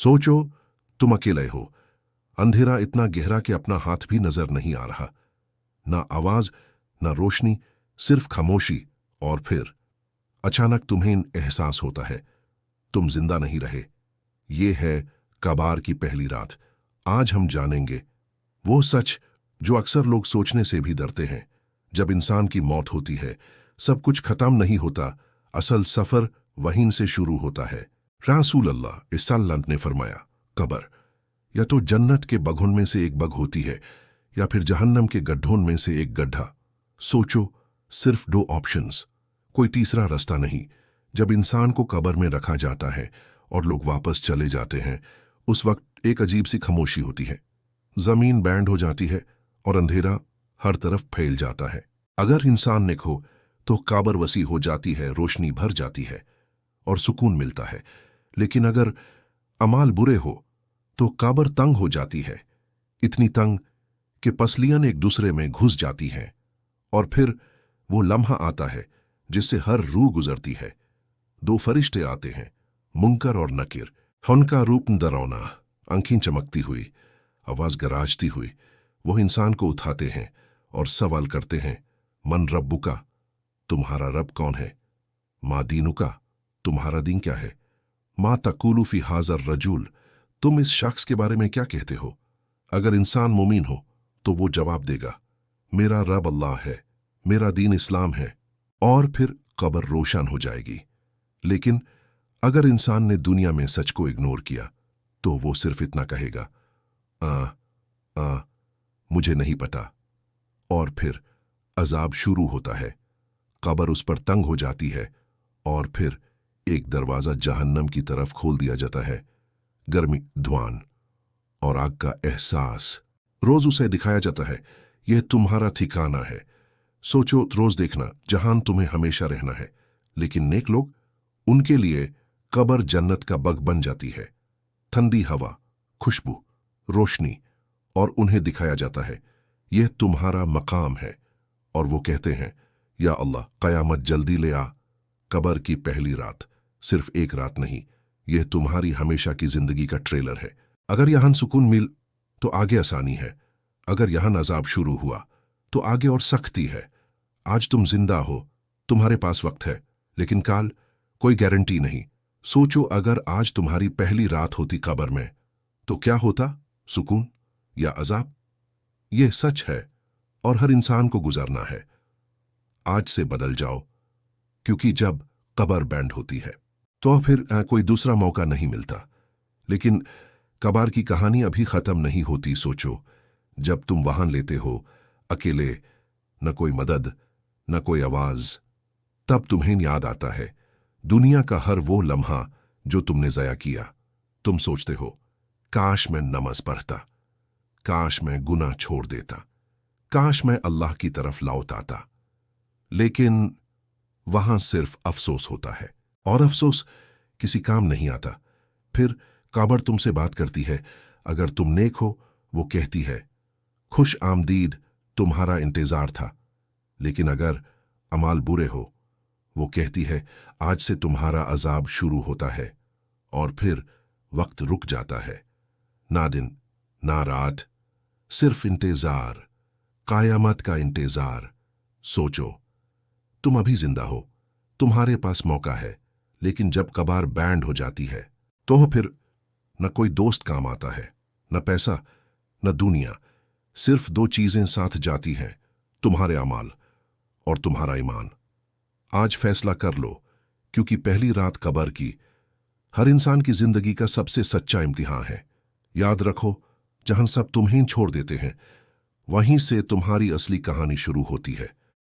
सोचो, तुम अकेले हो। अंधेरा इतना गहरा कि अपना हाथ भी नजर नहीं आ रहा। ना आवाज, ना रोशनी, सिर्फ खामोशी। और फिर अचानक तुम्हें एहसास होता है, तुम जिंदा नहीं रहे। ये है कबार की पहली रात। आज हम जानेंगे वो सच जो अक्सर लोग सोचने से भी डरते हैं। जब इंसान की मौत होती है, सब कुछ खत्म नहीं होता। असल सफर वहीं से शुरू होता है। रसूल अल्लाह इस्सलाम ने फरमाया, कब्र या तो जन्नत के बगों में से एक बग होती है या फिर जहन्नम के गड्ढों में से एक गड्ढा। सोचो, सिर्फ दो ऑप्शंस, कोई तीसरा रास्ता नहीं। जब इंसान को कब्र में रखा जाता है और लोग वापस चले जाते हैं, उस वक्त एक अजीब सी खामोशी होती है। जमीन बैंड हो जाती है और अंधेरा हर तरफ फैल जाता है। अगर इंसान नेक हो तो कब्र वसी हो जाती है, रोशनी भर जाती है और सुकून मिलता है। लेकिन अगर अमाल बुरे हो तो कब्र तंग हो जाती है, इतनी तंग कि पसलियां एक दूसरे में घुस जाती हैं। और फिर वो लम्हा आता है जिससे हर रूह गुजरती है। दो फरिश्ते आते हैं, मुनकर और नकीर। उनका रूप डरावना, आंखें चमकती हुई, आवाज गराजती हुई। वो इंसान को उठाते हैं और सवाल करते हैं, मन रब्बुका, तुम्हारा रब कौन है? मा दीनुका, तुम्हारा दीन क्या है? मा तकूलू फी हाजर रजूल, तुम इस शख्स के बारे में क्या कहते हो? अगर इंसान मुमीन हो तो वो जवाब देगा, मेरा रब अल्लाह है, मेरा दीन इस्लाम है। और फिर कब्र रोशन हो जाएगी। लेकिन अगर इंसान ने दुनिया में सच को इग्नोर किया तो वो सिर्फ इतना कहेगा, मुझे नहीं पता। और फिर अजाब शुरू होता है। कब्र उस पर तंग हो जाती है और फिर एक दरवाजा जहन्नम की तरफ खोल दिया जाता है। गर्मी, धुआं और आग का एहसास। रोज उसे दिखाया जाता है, यह तुम्हारा ठिकाना है। सोचो, रोज देखना जहां तुम्हें हमेशा रहना है। लेकिन नेक लोग, उनके लिए कब्र जन्नत का बग बन जाती है। ठंडी हवा, खुशबू, रोशनी, और उन्हें दिखाया जाता है, यह तुम्हारा मकाम है। और वो कहते हैं, या अल्लाह, कयामत जल्दी ले आ। कब्र की पहली रात सिर्फ एक रात नहीं, यह तुम्हारी हमेशा की जिंदगी का ट्रेलर है। अगर यहां सुकून मिल तो आगे आसानी है, अगर यहां अजाब शुरू हुआ तो आगे और सख्ती है। आज तुम जिंदा हो, तुम्हारे पास वक्त है, लेकिन काल कोई गारंटी नहीं। सोचो, अगर आज तुम्हारी पहली रात होती कब्र में तो क्या होता, सुकून या अजाब? यह सच है और हर इंसान को गुजरना है। आज से बदल जाओ, क्योंकि जब कब्र बैंड होती है तो फिर कोई दूसरा मौका नहीं मिलता। लेकिन कब्र की कहानी अभी खत्म नहीं होती। सोचो, जब तुम वहां लेते हो, अकेले, न कोई मदद, न कोई आवाज, तब तुम्हें याद आता है दुनिया का हर वो लम्हा जो तुमने जया किया। तुम सोचते हो, काश मैं नमाज पढ़ता, काश मैं गुनाह छोड़ देता, काश मैं अल्लाह की तरफ लौट आता। लेकिन वहां सिर्फ अफसोस होता है, और अफसोस किसी काम नहीं आता। फिर कब्र तुमसे बात करती है। अगर तुम नेक हो, वो कहती है, खुश आमदीद, तुम्हारा इंतजार था। लेकिन अगर अमाल बुरे हो, वो कहती है, आज से तुम्हारा अजाब शुरू होता है। और फिर वक्त रुक जाता है, ना दिन ना रात, सिर्फ इंतजार, कायामत का इंतजार। सोचो, तुम अभी जिंदा हो, तुम्हारे पास मौका है। लेकिन जब कब्र बैंड हो जाती है तो फिर न कोई दोस्त काम आता है, न पैसा, न दुनिया। सिर्फ दो चीजें साथ जाती हैं, तुम्हारे अमाल और तुम्हारा ईमान। आज फैसला कर लो, क्योंकि पहली रात कब्र की हर इंसान की जिंदगी का सबसे सच्चा इम्तिहान है। याद रखो, जहां सब तुम्हें छोड़ देते हैं, वहीं से तुम्हारी असली कहानी शुरू होती है।